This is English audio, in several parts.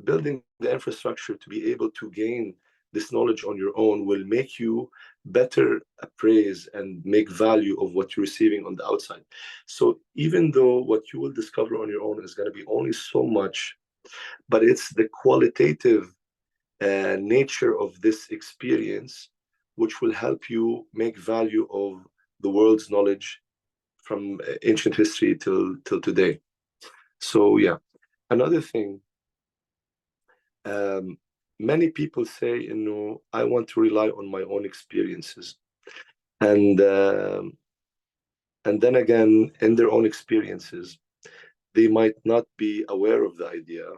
building the infrastructure to be able to gain this knowledge on your own will make you better appraise and make value of what you're receiving on the outside. So even though what you will discover on your own is going to be only so much, but it's the qualitative nature of this experience which will help you make value of the world's knowledge from ancient history till today. So yeah, another thing, many people say, I want to rely on my own experiences, and then again, in their own experiences, they might not be aware of the idea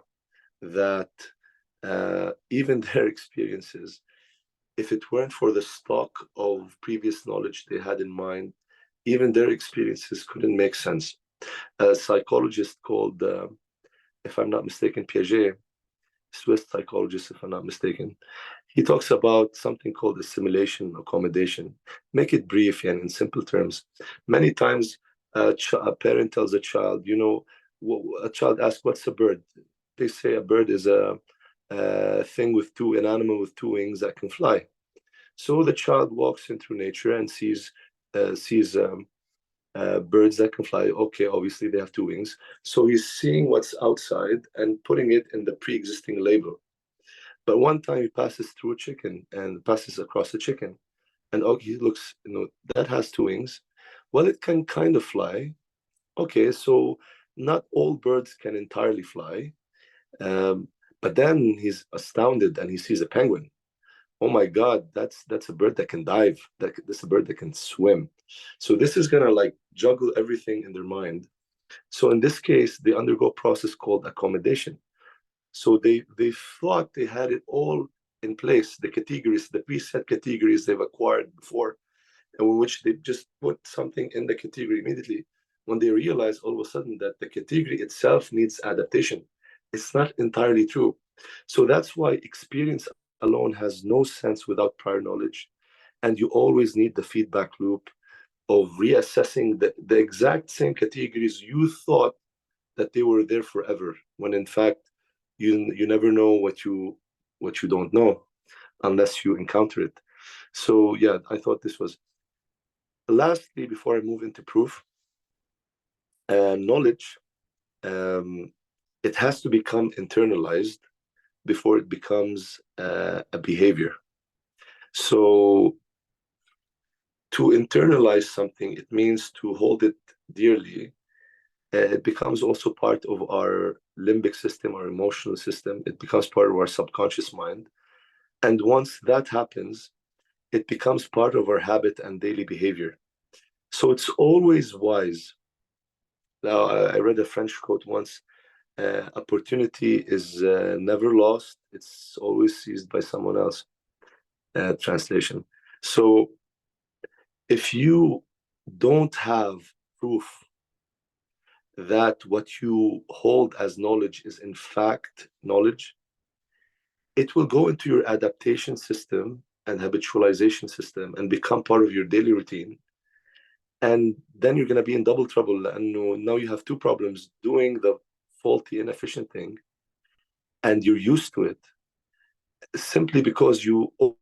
that even their experiences, if it weren't for the stock of previous knowledge they had in mind, even their experiences couldn't make sense. A psychologist called, if I'm not mistaken, Piaget, Swiss psychologist, if I'm not mistaken, he talks about something called assimilation accommodation. Make it brief and in simple terms. Many times, a parent tells a child, a child asks, "What's a bird?" They say a bird is a thing with an animal with two wings that can fly. So the child walks into nature and sees birds that can fly. Okay, obviously they have two wings. So he's seeing what's outside and putting it in the pre-existing label. But one time he passes through a chicken and passes across a chicken, and he looks, that has two wings. Well, it can kind of fly. Okay, so not all birds can entirely fly. But then he's astounded and he sees a penguin. Oh my God, that's a bird that can dive. That's a bird that can swim. So this is gonna like juggle everything in their mind. So in this case, they undergo a process called accommodation. So they thought they had it all in place, the categories, the preset categories they've acquired before, and in which they just put something in the category immediately. When they realize all of a sudden that the category itself needs adaptation, it's not entirely true. So that's why experience alone has no sense without prior knowledge. And you always need the feedback loop of reassessing the exact same categories you thought that they were there forever, when in fact you never know what you don't know unless you encounter it. So yeah, I thought this was. Lastly, before I move into proof, knowledge, it has to become internalized before it becomes a behavior. So to internalize something, it means to hold it dearly. It becomes also part of our limbic system, our emotional system. It becomes part of our subconscious mind. And once that happens, it becomes part of our habit and daily behavior. So it's always wise. Now, I read a French quote once: opportunity is never lost, it's always seized by someone else. Translation. So if you don't have proof that what you hold as knowledge is in fact knowledge, it will go into your adaptation system and habitualization system and become part of your daily routine. And then you're going to be in double trouble. And now you have two problems: doing the faulty, inefficient thing, and you're used to it, simply because you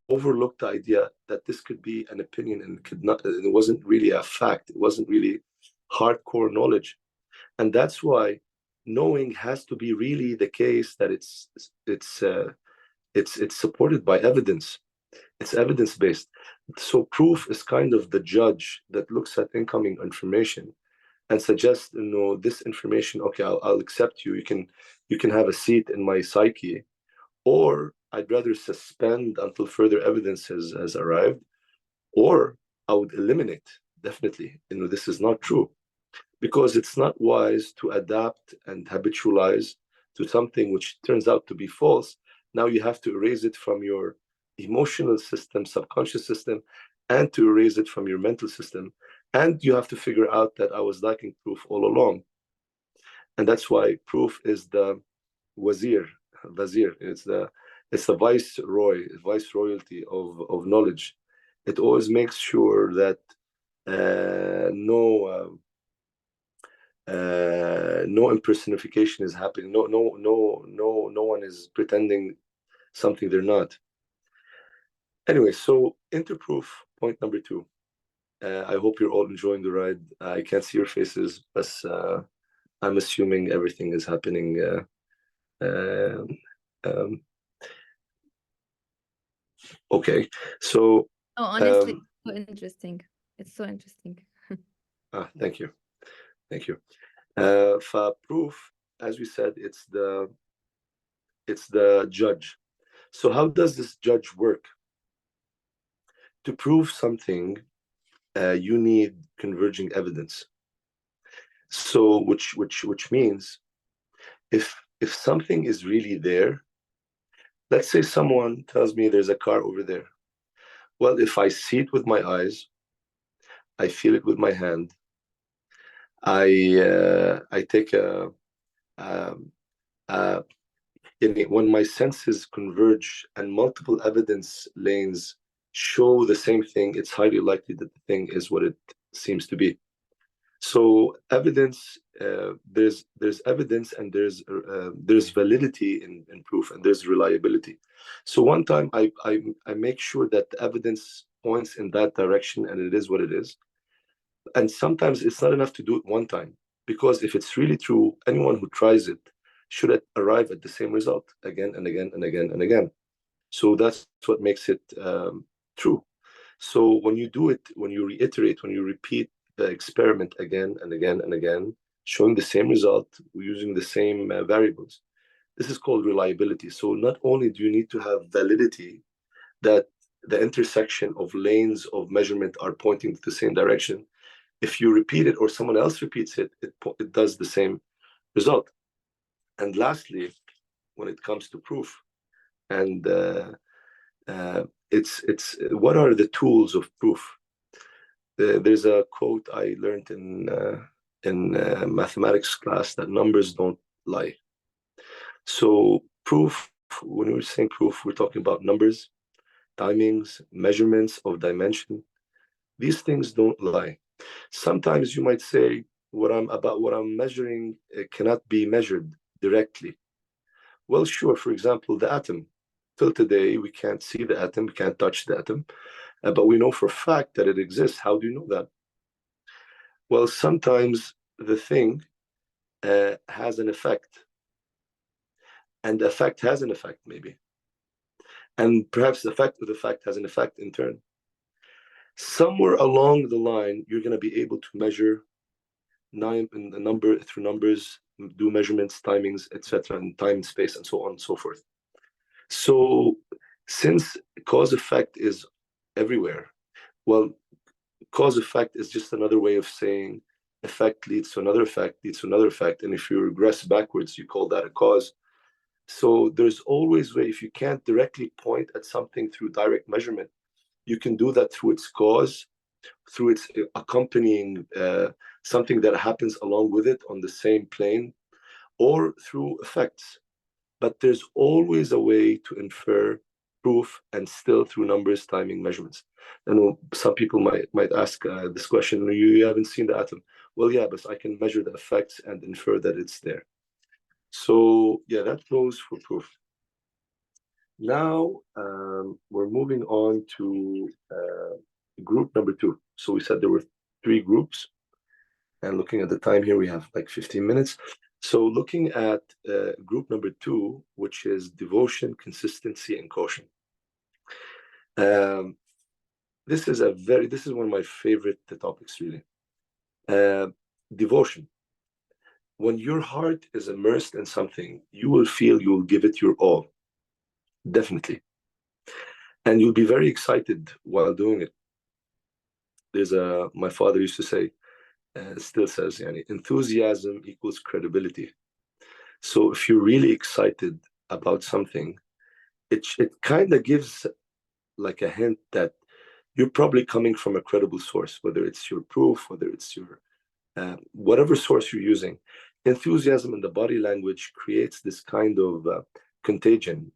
overlooked the idea that this could be an opinion and could not, it wasn't really a fact. It wasn't really hardcore knowledge. And that's why knowing has to be really the case that it's supported by evidence. It's evidence based. So proof is kind of the judge that looks at incoming information and suggests, this information. Okay, I'll accept you. You can have a seat in my psyche, or I'd rather suspend until further evidence has arrived, or I would eliminate. Definitely, this is not true, because it's not wise to adapt and habitualize to something which turns out to be false. Now you have to erase it from your emotional system, subconscious system, and to erase it from your mental system. And you have to figure out that I was lacking proof all along. And that's why proof is the vizier. It's the viceroyalty of knowledge. It always makes sure that No impersonification is happening. No one is pretending something they're not. Anyway, so interproof, point number two. I hope you're all enjoying the ride. I can't see your faces, but I'm assuming everything is happening. Um, okay, so Oh, honestly, it's so interesting. It's so interesting. thank you, thank you. For proof, as we said, it's the judge. So how does this judge work? To prove something, you need converging evidence. So which means if something is really there, let's say someone tells me there's a car over there. Well, if I see it with my eyes, I feel it with my hand, I take um, uh, when my senses converge and multiple evidence lanes show the same thing, it's highly likely that the thing is what it seems to be. So evidence, there's evidence and there's validity in proof and there's reliability. So one time I make sure that the evidence points in that direction and it is what it is. And sometimes it's not enough to do it one time, because if it's really true, anyone who tries it should arrive at the same result again and again and again and again. So that's what makes it true. So when you do it, when you reiterate, when you repeat the experiment again and again and again, showing the same result using the same variables, this is called reliability. So not only do you need to have validity, that the intersection of lanes of measurement are pointing to the same direction, if you repeat it or someone else repeats it, it does the same result. And lastly, when it comes to proof, and it's what are the tools of proof? There's a quote I learned in mathematics class that numbers don't lie. So proof, when we're saying proof, we're talking about numbers, timings, measurements of dimension. These things don't lie. Sometimes you might say what I'm measuring cannot be measured directly. Well, sure. For example, the atom. Till today, we can't see the atom, we can't touch the atom, but we know for a fact that it exists. How do you know that? Well, sometimes the thing has an effect, and the effect has an effect, maybe. And perhaps the effect of the fact has an effect in turn. Somewhere along the line, you're going to be able to measure the number through numbers, do measurements, timings, etc., and time, space, and so on and so forth. So, since cause effect is everywhere, well, cause effect is just another way of saying effect leads to another effect, leads to another effect. And if you regress backwards, you call that a cause. So there's always way, if you can't directly point at something through direct measurement, you can do that through its cause, through its accompanying something that happens along with it on the same plane, or through effects. But there's always a way to infer proof and still through numbers, timing, measurements. And some people might ask this question: you haven't seen the atom. Well, yeah, but I can measure the effects and infer that it's there. So yeah, that goes for proof. Now we're moving on to group number two. So we said there were three groups, and looking at the time here, we have like 15 minutes. So looking at group number two, which is devotion, consistency, and caution. This is one of my favorite topics, really. Devotion. When your heart is immersed in something, you will feel you'll give it your all, definitely. And you'll be very excited while doing it. My father used to say, still says, enthusiasm equals credibility. So if you're really excited about something, it kind of gives like a hint that you're probably coming from a credible source, whether it's your proof, whether it's your whatever source you're using. Enthusiasm in the body language creates this kind of contagion,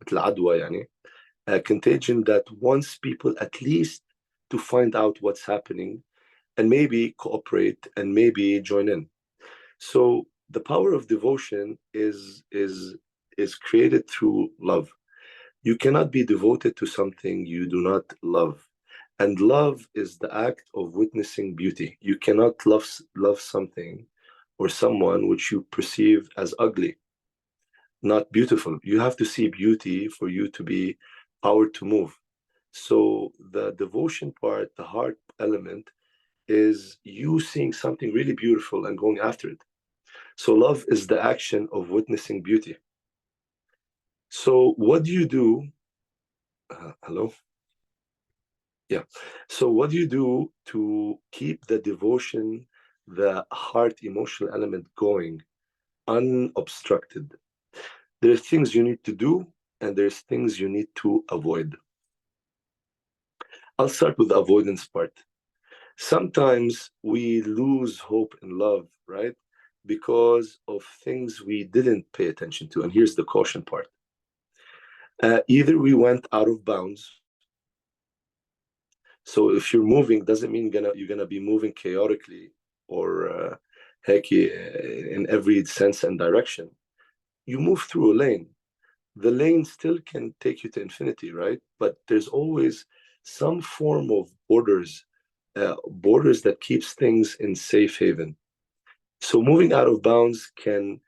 a contagion that wants people at least to find out what's happening and maybe cooperate and maybe join in. So the power of devotion is created through love. You cannot be devoted to something you do not love. And love is the act of witnessing beauty. You cannot love something or someone which you perceive as ugly, not beautiful. You have to see beauty for you to be powered to move. So the devotion part, the heart element, is you seeing something really beautiful and going after it. So love is the action of witnessing beauty. So what do you do? Hello? Yeah. So what do you do to keep the devotion, the heart emotional element going unobstructed? There's things you need to do and there's things you need to avoid. I'll start with the avoidance part. Sometimes we lose hope in love, right? Because of things we didn't pay attention to. And here's the caution part. Either we went out of bounds. So if you're moving, doesn't mean you're gonna be moving chaotically or hecky in every sense and direction. You move through a lane. The lane still can take you to infinity, right? But there's always some form of borders that keeps things in safe haven. So moving out of bounds can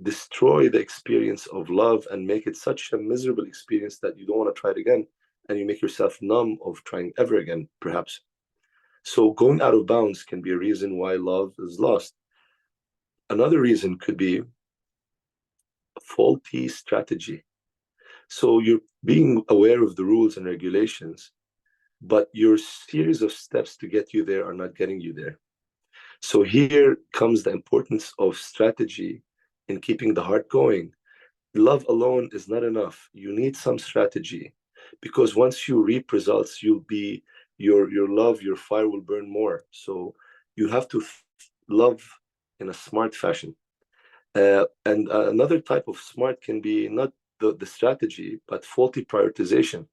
destroy the experience of love and make it such a miserable experience that you don't want to try it again, and you make yourself numb of trying ever again, perhaps. So going out of bounds can be a reason why love is lost. Another reason could be faulty strategy. So you're being aware of the rules and regulations, but your series of steps to get you there are not getting you there. So here comes the importance of strategy in keeping the heart going. Love alone is not enough. You need some strategy, because once you reap results, you'll be your love, your fire will burn more. So you have to love in a smart fashion. And another type of smart can be not the strategy, but faulty prioritization.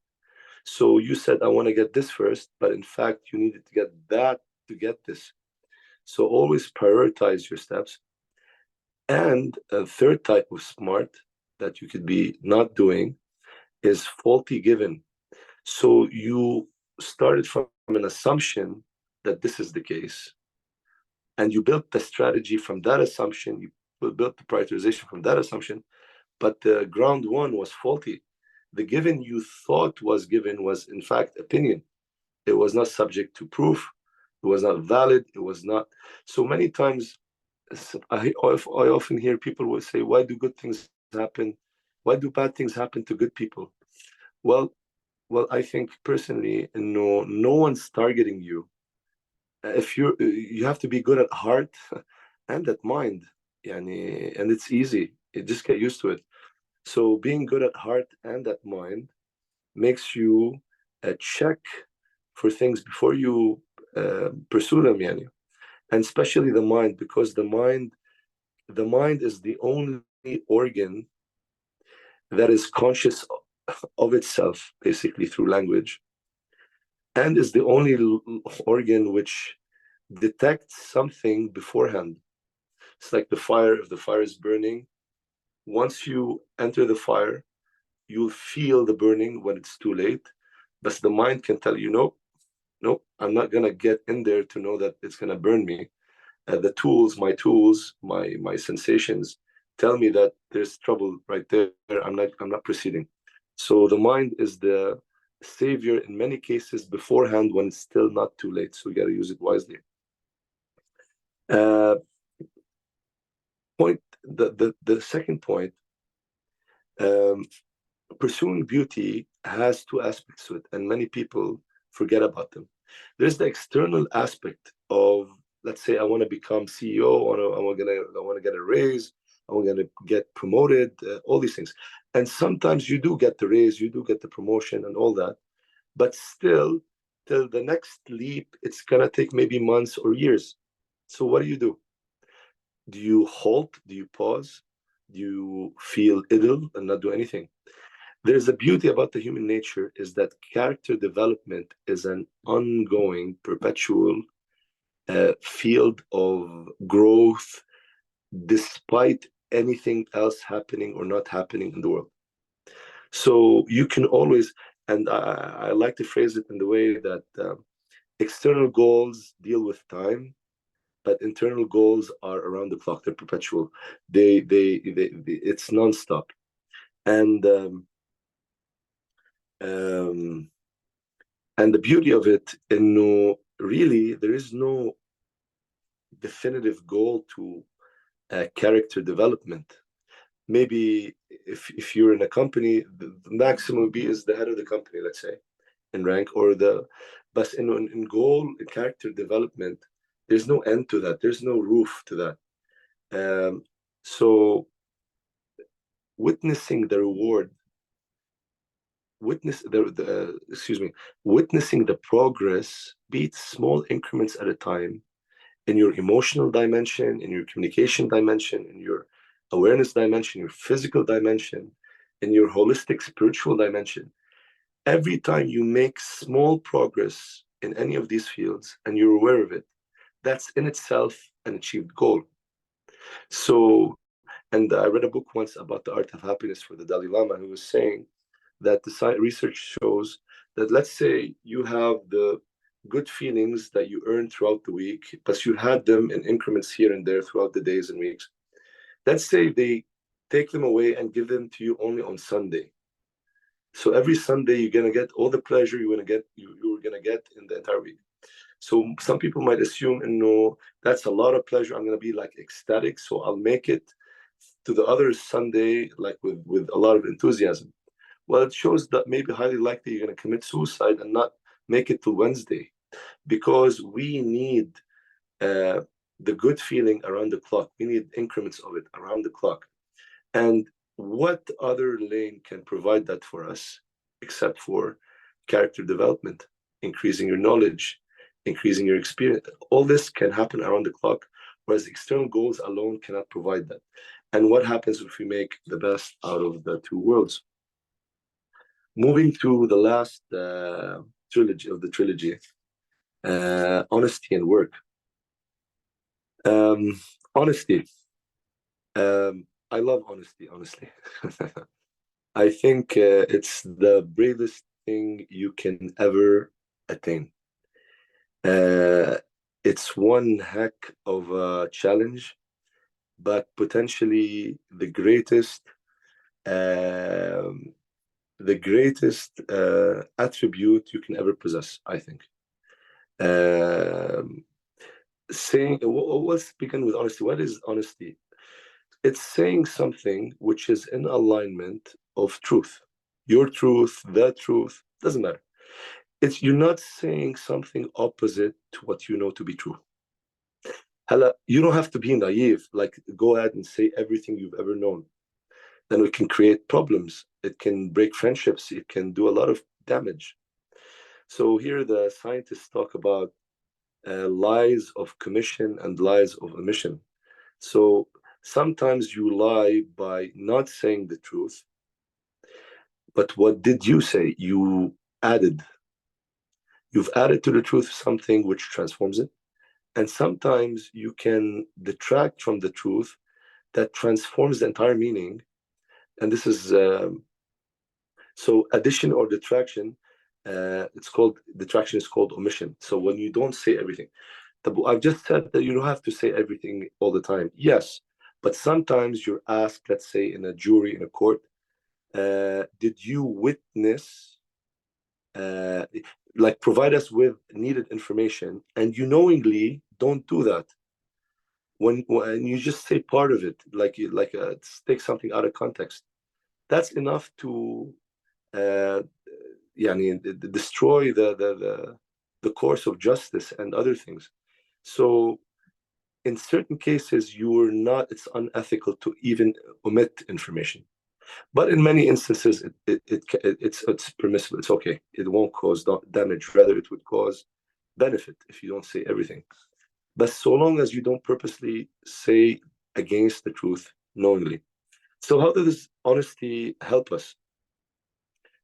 So you said, I want to get this first, but in fact, you needed to get that to get this. So always prioritize your steps. And a third type of smart that you could be not doing is faulty given. So you started from an assumption that this is the case, and you built the strategy from that assumption, you built the prioritization from that assumption, but the ground one was faulty. The given you thought was given was, in fact, opinion. It was not subject to proof. It was not valid. It was not. So many times, I often hear people will say, why do good things happen? Why do bad things happen to good people? Well, I think personally, no one's targeting you. If you have to be good at heart and at mind, and it's easy. You just get used to it. So being good at heart and at mind makes you check for things before you pursue them, and especially the mind, because the mind is the only organ that is conscious of itself, basically through language, and is the only organ which detects something beforehand. It's like the fire. If the fire is burning, once you enter the fire, you'll feel the burning when it's too late. But the mind can tell you, no, no, I'm not gonna get in there to know that it's gonna burn me. The tools, my sensations tell me that there's trouble right there. I'm not proceeding. So the mind is the savior in many cases beforehand when it's still not too late. So you got to use it wisely. Uh, the second point, um, pursuing beauty has two aspects to it, and many people forget about them. There's the external aspect of, let's say, I want to become CEO, I want to get a raise, I want to get promoted, all these things. And sometimes you do get the raise, you do get the promotion, and all that, but still, till the next leap, it's gonna take maybe months or years. So what do? Do you halt? Do you pause? Do you feel idle and not do anything? There's a beauty about the human nature is that character development is an ongoing, perpetual field of growth, despite anything else happening or not happening in the world. So you can always, and I like to phrase it in the way that external goals deal with time, but internal goals are around the clock. They're perpetual. It's nonstop. And um, and the beauty of it, really, there is no definitive goal to character development. Maybe if you're in a company, the maximum would be is the head of the company, let's say, in rank, but in goal, in character development, there's no end to that. There's no roof to that. So witnessing the reward, witnessing the progress, be it small increments at a time, in your emotional dimension, in your communication dimension, in your awareness dimension, your physical dimension, in your holistic spiritual dimension. Every time you make small progress in any of these fields and you're aware of it, that's in itself an achieved goal. So, and I read a book once about the art of happiness for the Dalai Lama, who was saying that the research shows that, let's say you have the good feelings that you earn throughout the week, but you had them in increments here and there throughout the days and weeks. Let's say they take them away and give them to you only on Sunday. So every Sunday you're gonna get all the pleasure you're gonna get in the entire week. So some people might assume, no, that's a lot of pleasure. I'm gonna be like ecstatic, so I'll make it to the other Sunday like with a lot of enthusiasm. Well, it shows that maybe highly likely you're gonna commit suicide and not make it till Wednesday, because we need the good feeling around the clock. We need increments of it around the clock. And what other lane can provide that for us except for character development, increasing your knowledge, increasing your experience? All this can happen around the clock, whereas external goals alone cannot provide that. And what happens if we make the best out of the two worlds? Moving to the last trilogy of the trilogy, honesty and work. Honesty. I love honesty, honestly. I think it's the bravest thing you can ever attain. It's one heck of a challenge, but potentially the greatest attribute you can ever possess, I think. Let's begin with honesty. What is honesty? It's saying something which is in alignment of truth. Your truth, the truth, doesn't matter. You're not saying something opposite to what you know to be true. You don't have to be naive, like go ahead and say everything you've ever known. Then it can create problems. It can break friendships. It can do a lot of damage. So here the scientists talk about lies of commission and lies of omission. So sometimes you lie by not saying the truth, but what did you say? You've added to the truth something which transforms it. And sometimes you can detract from the truth that transforms the entire meaning. And this is so addition or detraction. Detraction is called omission. So when you don't say everything, I've just said that you don't have to say everything all the time. Yes, but sometimes you're asked, let's say in a jury, in a court, did you witness, like provide us with needed information, and you knowingly don't do that. When you just say part of it, take something out of context, that's enough to destroy the course of justice and other things. So in certain cases, it's unethical to even omit information. But in many instances, it's permissible. It's okay. It won't cause damage. Rather, it would cause benefit if you don't say everything. But so long as you don't purposely say against the truth knowingly. So how does honesty help us?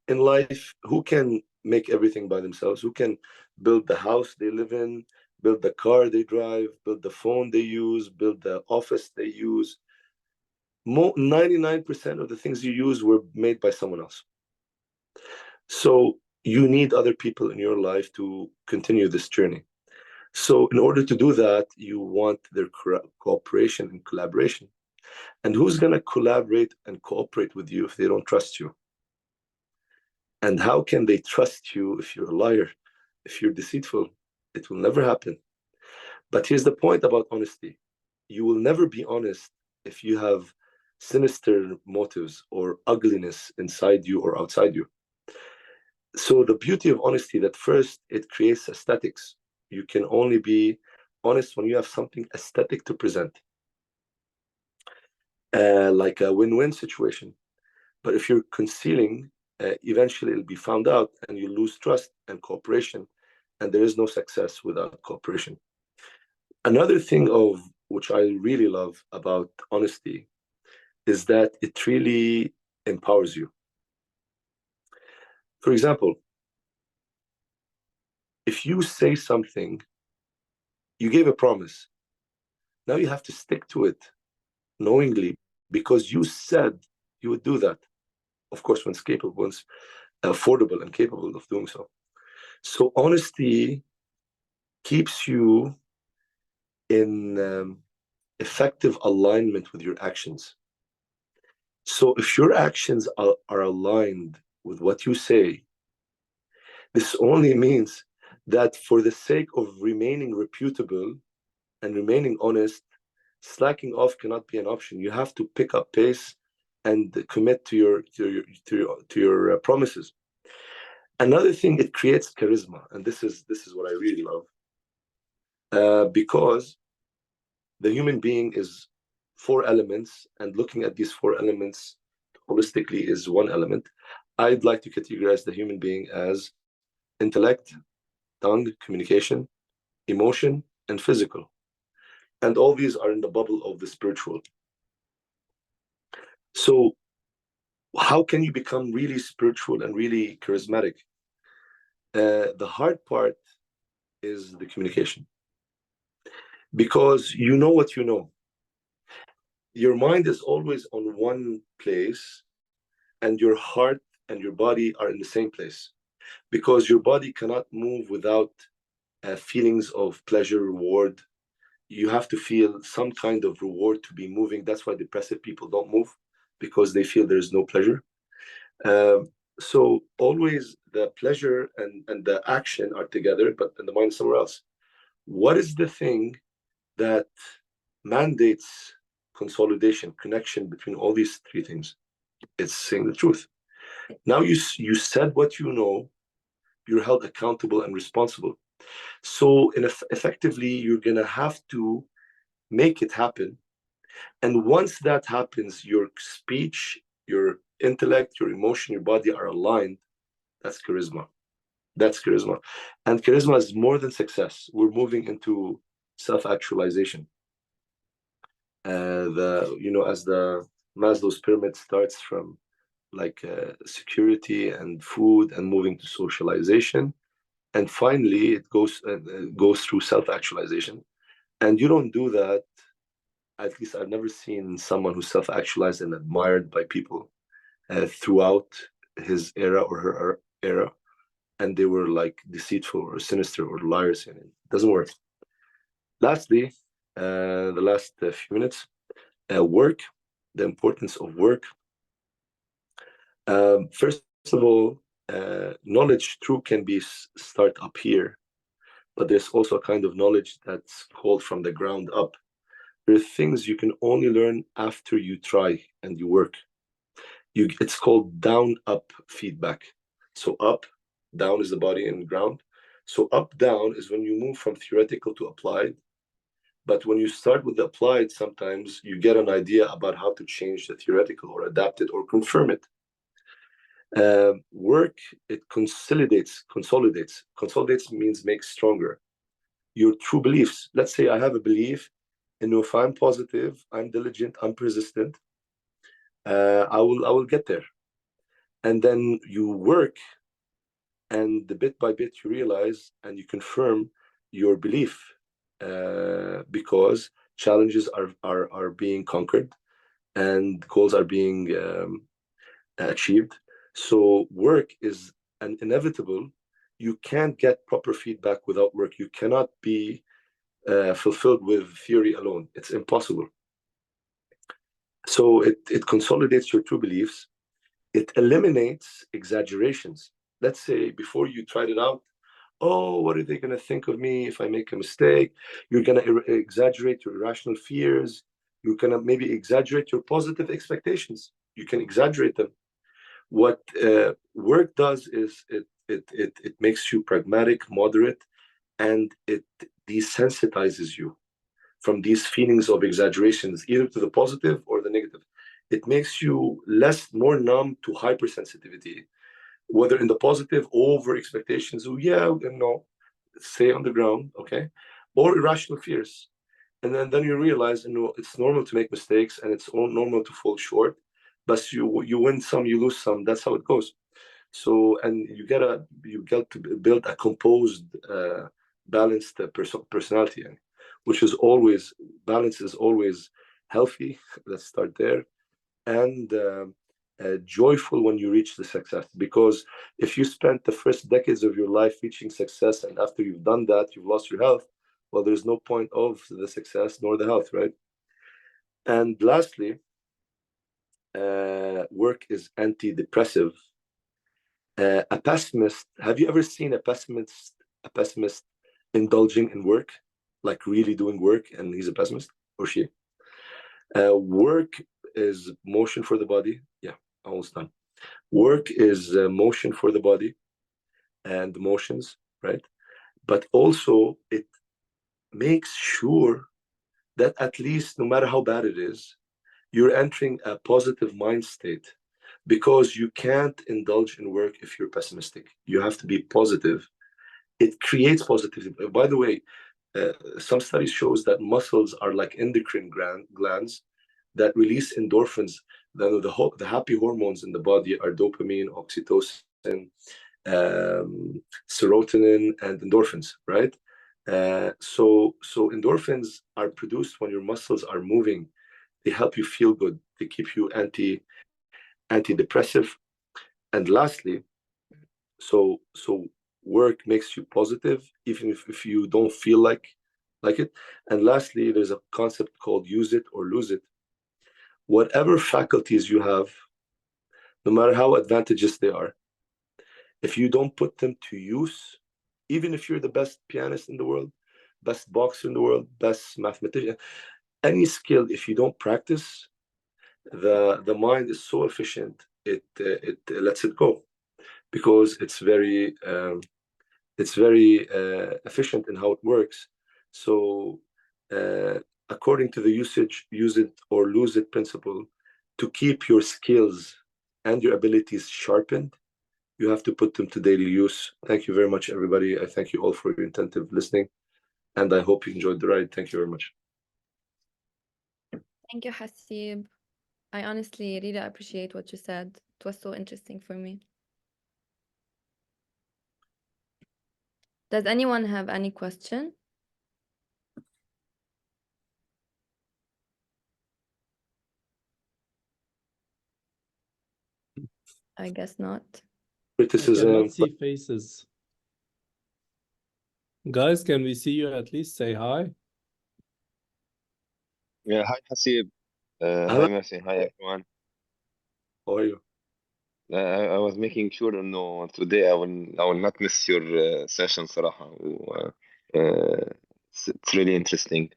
In life, who can make everything by themselves? Who can build the house they live in, build the car they drive, build the phone they use, build the office they use. 99% of the things you use were made by someone else. So you need other people in your life to continue this journey. So in order to do that, you want their cooperation and collaboration. And who's going to collaborate and cooperate with you if they don't trust you? And how can they trust you if you're a liar, if you're deceitful? It will never happen. But here's the point about honesty. You will never be honest if you have sinister motives or ugliness inside you or outside you. So the beauty of honesty, that first, it creates aesthetics. You can only be honest when you have something aesthetic to present, like a win-win situation. But if you're concealing, eventually it'll be found out and you lose trust and cooperation, and there is no success without cooperation. Another thing of which I really love about honesty is that it really empowers you. For example, if you say something, you gave a promise, now you have to stick to it knowingly because you said you would do that. Of course, when it's affordable and capable of doing so. So honesty keeps you in effective alignment with your actions. So if your actions are aligned with what you say, this only means that for the sake of remaining reputable and remaining honest, slacking off cannot be an option. You have to pick up pace and commit to your promises. Another thing, it creates charisma, and this is what I really love, because the human being is four elements, and looking at these four elements holistically is one element. I'd like to categorize the human being as intellect, tongue, communication, emotion, and physical. And all these are in the bubble of the spiritual. So how can you become really spiritual and really charismatic? The hard part is the communication. Because you know what you know. Your mind is always on one place, and your heart and your body are in the same place. Because your body cannot move without feelings of pleasure, reward. You have to feel some kind of reward to be moving. That's why depressive people don't move, because they feel there's no pleasure. So always the pleasure and the action are together, but in the mind somewhere else. What is the thing that mandates consolidation, connection between all these three things? It's saying the truth. Now you said what you know, you're held accountable and responsible. So effectively, you're going to have to make it happen. And once that happens, your speech, your intellect, your emotion, your body are aligned. That's charisma. That's charisma. And charisma is more than success. We're moving into self-actualization. As the Maslow's pyramid starts from security and food and moving to socialization. And finally, it goes through self-actualization. And you don't do that. At least I've never seen someone who's self-actualized and admired by people throughout his era or her era, and they were like deceitful or sinister or liars. And it doesn't work. Lastly, the last few minutes, work, the importance of work. First of all, knowledge true can be start up here, but there's also a kind of knowledge that's called from the ground up. There are things you can only learn after you try and you work. It's called down up feedback. So up, down is the body and ground. So up down is when you move from theoretical to applied. But when you start with the applied, sometimes you get an idea about how to change the theoretical or adapt it or confirm it. Work, it consolidates. Consolidates means makes stronger. Your true beliefs. Let's say I have a belief, and if I'm positive, I'm diligent, I'm persistent, I will get there. And then you work, and the bit by bit you realize and you confirm your belief. because challenges are being conquered and goals are being achieved. So work is an inevitable. You can't get proper feedback without work. You cannot be fulfilled with theory alone. It's impossible. So it consolidates your true beliefs. It eliminates exaggerations. Let's say before you tried it out, oh, what are they going to think of me if I make a mistake? You're going to exaggerate your irrational fears. You're going to maybe exaggerate your positive expectations. You can exaggerate them. What work does is it makes you pragmatic, moderate, and it desensitizes you from these feelings of exaggerations, either to the positive or the negative. It makes you more numb to hypersensitivity, whether in the positive, over expectations, oh yeah, no, stay on the ground, okay, or irrational fears. And then you realize, it's normal to make mistakes and it's normal to fall short, but you win some, you lose some. That's how it goes. So, and you get to build a composed, balanced personality, which is always, balance is always healthy. Let's start there. And joyful when you reach the success, because if you spent the first decades of your life reaching success and after you've done that you've lost your health, well, there's no point of the success nor the health, right? And lastly, work is antidepressive. A pessimist, have you ever seen a pessimist indulging in work, like really doing work, and he's a pessimist, or she? Work is motion for the body. Yeah, almost done. Work is motion for the body and emotions, right? But also it makes sure that at least, no matter how bad it is, you're entering a positive mind state, because you can't indulge in work if you're pessimistic. You have to be positive. It creates positivity. By the way, some studies shows that muscles are like endocrine glands that release endorphins. The happy hormones in the body are dopamine, oxytocin, serotonin, and endorphins, right? So endorphins are produced when your muscles are moving. They help you feel good. They keep you antidepressive. And lastly, so work makes you positive even if you don't feel like it. And lastly, there's a concept called use it or lose it. Whatever faculties you have, no matter how advantageous they are, if you don't put them to use, even if you're the best pianist in the world, best boxer in the world, best mathematician, any skill, if you don't practice, the mind is so efficient, it lets it go, because it's very efficient in how it works. So according to the use it or lose it principle, to keep your skills and your abilities sharpened, you have to put them to daily use. Thank you very much, everybody. I thank you all for your attentive listening, and I hope you enjoyed the ride. Thank you very much. Thank you, Hassib. I honestly really appreciate what you said. It was so interesting for me. Does anyone have any question? I guess not. I Criticism. cannot see faces. Guys, can we see you at least say hi? Yeah, hi Hassib. Hi Mercy. Hi everyone. How are you? I was making sure no today I will not miss your session صراحة. It's really interesting.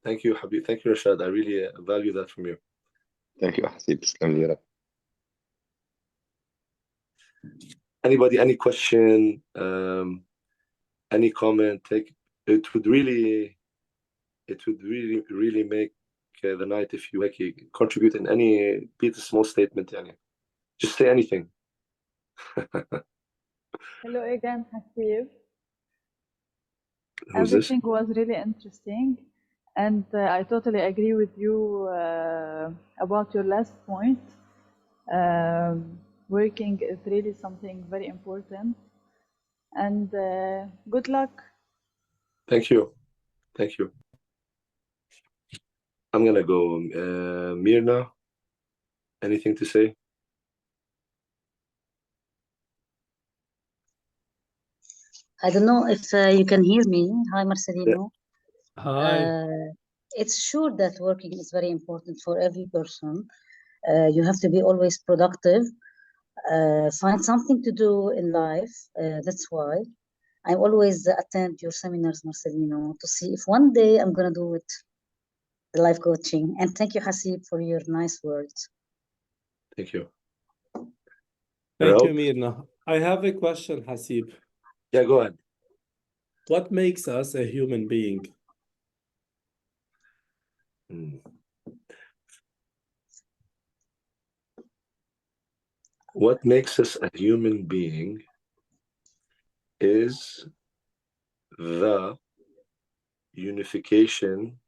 Thank you, Habib. Thank you, Rashad. I really value that from you. Thank you حسيب. تسلم لي يا رب. Anybody, any question, any comment? It would really make the night if you contribute in any, be it a small statement, يعني. Just say anything. Hello again, Hassib. Who's this? Everything was really interesting, and I totally agree with you about your last point. Working is really something very important, and good luck. Thank you. Thank you. I'm gonna go. Mirna, anything to say? I don't know if you can hear me. Hi, Marcelino. Hi. It's sure that working is very important for every person. You have to be always productive. Find something to do in life. That's why I always attend your seminars, Marcelino, to see if one day I'm going to do it, the life coaching. And thank you, Hassib, for your nice words. Thank you. Thank you, Ralph? Mirna. I have a question, Hassib. Yeah, go ahead. What makes us a human being? What makes us a human being is the unification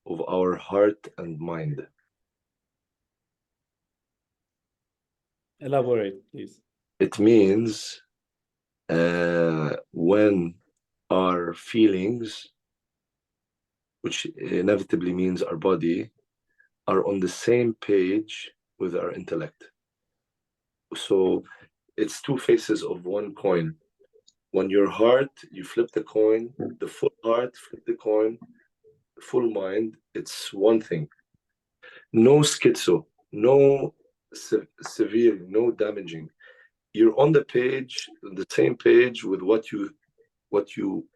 of our heart and mind. Elaborate, please. It means when our feelings, which inevitably means our body, are on the same page with our intellect. So it's two faces of one coin. When your heart, you flip the coin, the full heart, flip the coin, full mind, it's one thing. No schizo, no severe, no damaging. You're on the page, the same page with what you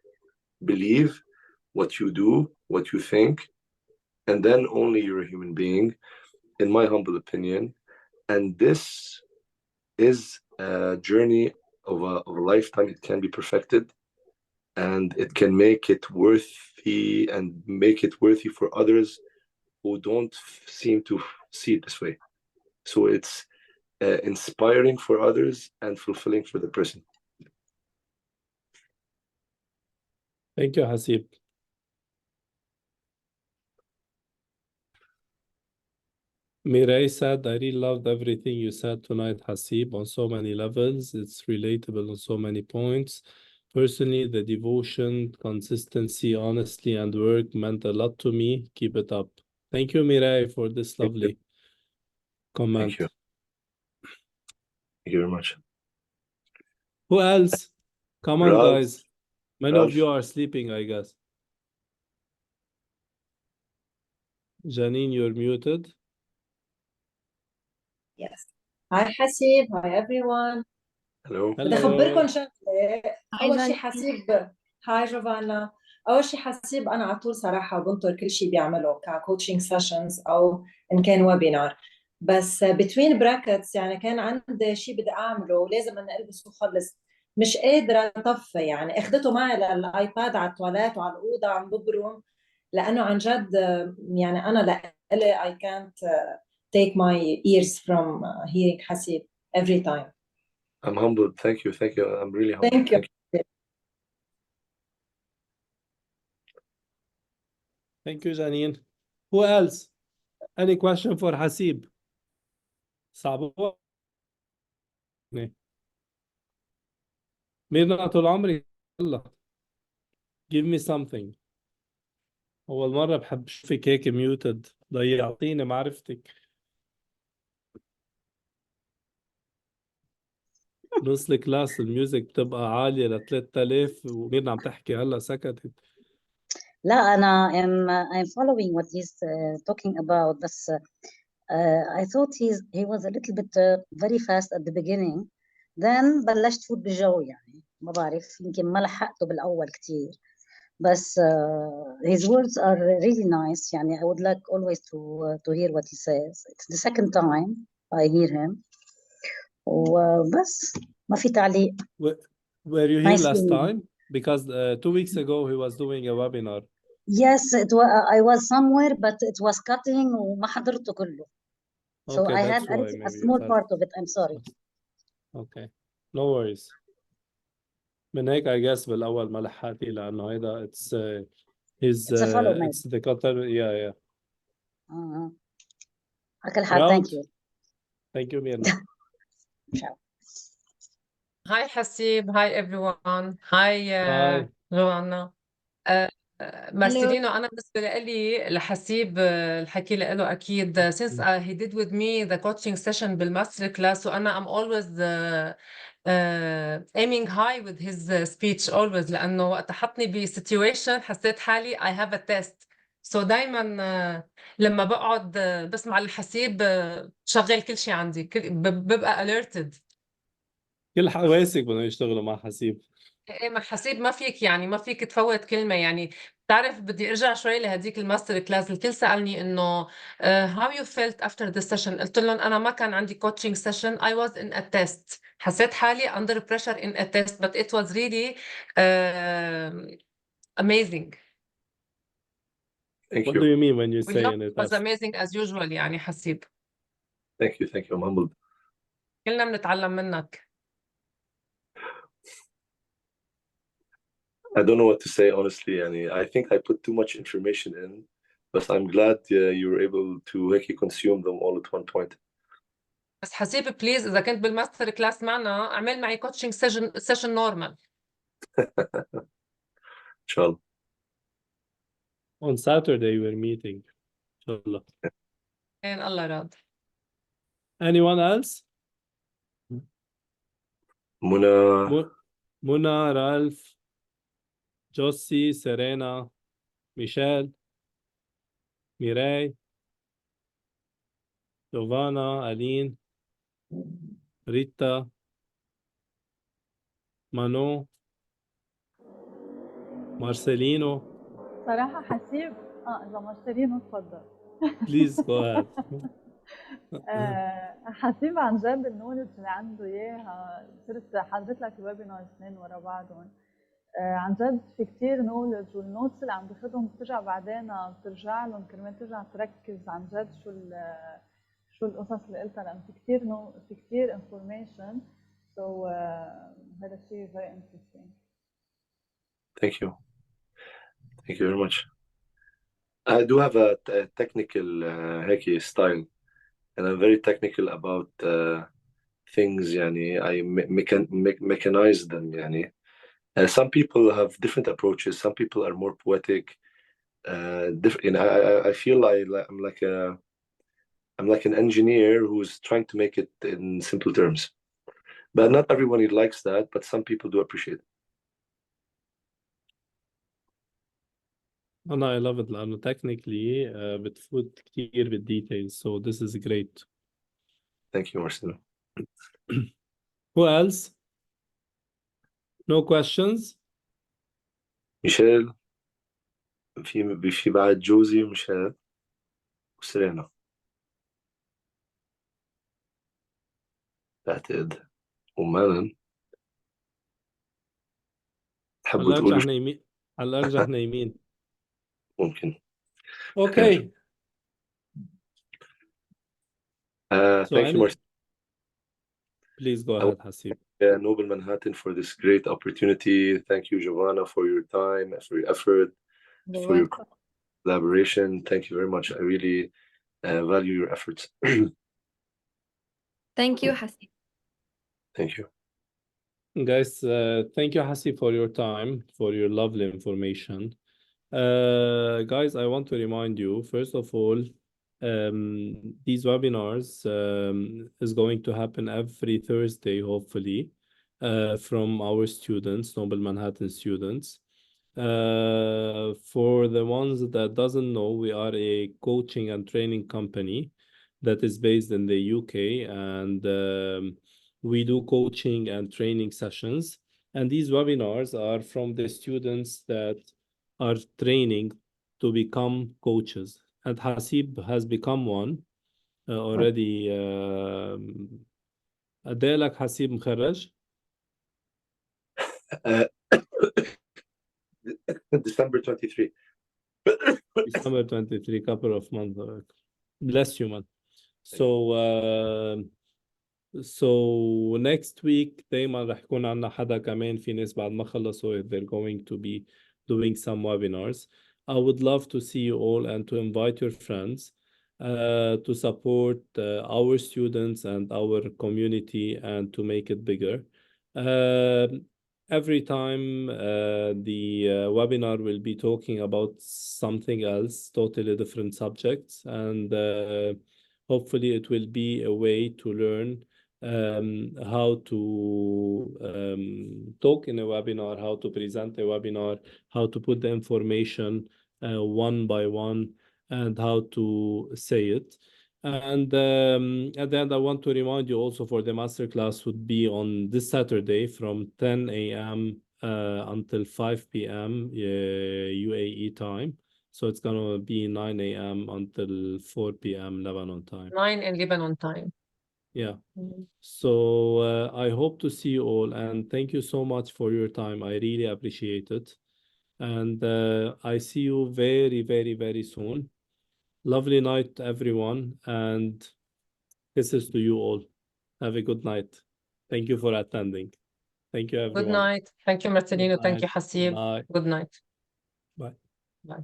believe, what you do, what you think, and then only you're a human being, in my humble opinion. And this is a journey of a lifetime. It can be perfected, and it can make it worthy and make it worthy for others who don't seem to see it this way. So it's inspiring for others and fulfilling for the person. Thank you, Hassib. Mireille said, I really loved everything you said tonight, Hassib, on so many levels. It's relatable on so many points. Personally, the devotion, consistency, honesty, and work meant a lot to me. Keep it up. Thank you, Mireille, for this lovely comment. Thank you. Thank you very much. Who else? Come on, Ralph. guys. Many Ralph. of you are sleeping, I guess. Janine, you're muted. Yes. Hi Hassib, hi everyone. Hello. بدي أخبركم شغلة. أول شيء جاني. حسيب هاي جوفانا. أول شيء حسيب أنا على طول صراحة بنطر كل شيء بيعمله ككوتشنج سيشنز أو إن كان ويبينار. بس between brackets يعني كان عندي شيء بدي أعمله ولازم أنا ألبس وخلص. مش قادرة أطفي يعني أخذته معي للآيباد على التواليت وعلى الأوضة عم ببرم لأنه عن جد يعني أنا لإلي I can't take my ears from hearing Hassib every time. I'm humbled. Thank you. Thank you. I'm really humbled. Thank you. Thank you, Janine. Who else? Any question for Hassib? صعبة. ميرنا طول عمري يلا. Give me something. أول مرة بحب أشوفك هيك ميوتد. ضيعتيني معرفتك. نص الكلاس الميوزك بتبقى عالية ل 3000 وميرنا عم تحكي هلا سكتت. لا أنا I'm following what he's talking about بس I thought he was a little bit very fast at the beginning. Then بلشت فوت بالجو يعني ما بعرف يمكن ما لحقته بالأول كتير بس his words are really nice يعني I would like always to hear what he says. It's the second time I hear him وبس ما في تعليق. Were you here Nice last hearing. time? Because 2 weeks ago he was doing a webinar. Yes, I was somewhere but it was cutting وما حضرته كله. So Okay, I that's had why a maybe small it has. part of it. I'm sorry. Okay, no worries. من هيك I guess بالأول ما لحقتي لأنه هيدا it's his It's a follow maybe. it's the Qatar yeah. على كل حال Round. thank you. Thank you, Mirna. Ciao. Hi Hassib, hi everyone. Hi Hi. Joanna. مارسيلينو، أنا بالنسبة لي لحسيب الحكي له أكيد since he did with me the coaching session بالماستر كلاس، وأنا I'm always aiming high with his speech always، لأنه وقت حطني بسيتويشن حسيت حالي I have a test. So دايما لما بقعد بسمع الحسيب بشغل كل شيء عندي، ببقى alerted. كل حواسك بدهم يشتغلوا مع حسيب. ايه مع حسيب ما فيك يعني ما فيك تفوت كلمة. يعني بتعرف بدي ارجع شوي لهديك الماستر كلاس. الكل سألني انه how you felt after the session. قلت لهم انا ما كان عندي coaching session, I was in a test. حسيت حالي under pressure in a test, but it was really amazing. Thank What do you. you mean when you We say love in a it was test? amazing as usual يعني حسيب. Thank you. Thank you. I'm humbled. كلنا بنتعلم منك. I don't know what to say, honestly. I think I put too much information in, but I'm glad you were able to consume them all at one point. بس حسيب بليز اذا كنت بالماستر كلاس معنا اعمل معي coaching session نورمال. Inshallah. On Saturday we're meeting. Inshallah. إن الله راد. Anyone else? Muna, Muna, Ralph, Josie, Serena, Michelle, Mireille, Giovanna, Aline, Rita, Manon, Marcelino. صراحة حسيب إذا مارسيلينو تفضل. Please go ahead. حسيب عن جد النولج اللي عنده إياها، صرت حضرت لك ويبينار 2 ورا بعضهم. عن جد في كتير نولج، والنوتس اللي عم باخدهم بترجع بعدين بترجع لهم كرمال ترجع تركز عن جد شو القصص اللي قلتها، لأن في كتير information. So هذا الشيء very interesting. thank you. Thank you very much. I do have a technical هيك style, and I'm very technical about things. I mechanize them. Some people have different approaches. Some people are more poetic. I feel I'm like an engineer who's trying to make it in simple terms. But not everyone likes that, but some people do appreciate it. I love it لأنه technically بتفوت كتير بالديتيلز. So this is great. Thank you, Marcelo. Who else? No questions? ميشيل، في بعد جوزي وميشيل وسيرينا. بعتقد ومالن. تحبوا هلا تقولوا ارجع نايمين. هلا ارجع نايمين. ممكن. Okay. So Thank you, Marcelo. please go ahead, Hassib. Noble Manhattan, for this great opportunity. Thank you, Giovanna, for your time, for your effort, for your collaboration. Thank you very much. I really value your efforts. Thank you, Hassib. Thank you. Guys, thank you, Hassib, for your time, for your lovely information. Guys, I want to remind you, first of all, these webinars is going to happen every Thursday, hopefully, from our students, Noble Manhattan students. For the ones that doesn't know, we are a coaching and training company that is based in the UK, and we do coaching and training sessions. And these webinars are from the students that are training to become coaches. And Hassib has become one already. أدالك حسيب مخرج؟ December 23. December 23, couple of months. Bless you, man. So next week دايما رح يكون عنا حدا كمان في ناس بعد ما خلصوا they're going to be doing some webinars. I would love to see you all and to invite your friends to support our students and our community and to make it bigger. every time the webinar will be talking about something else, totally different subjects, and hopefully it will be a way to learn how to talk in a webinar, how to present a webinar, how to put the information one by one, and how to say it. And at the end, I want to remind you also for the masterclass would be on this Saturday from 10 a.m. Until 5 p.m. UAE time. So it's going to be 9 a.m. until 4 p.m. Lebanon time. 9 in Lebanon time. Yeah. So I hope to see you all, and thank you so much for your time. I really appreciate it. And I see you very, very, very soon. Lovely night, everyone, and kisses to you all. Have a good night. Thank you for attending. Thank you, everyone. Good night. Thank you, Marcelino. Thank you, Bye. Hassib. Bye. Good night. Bye. Bye.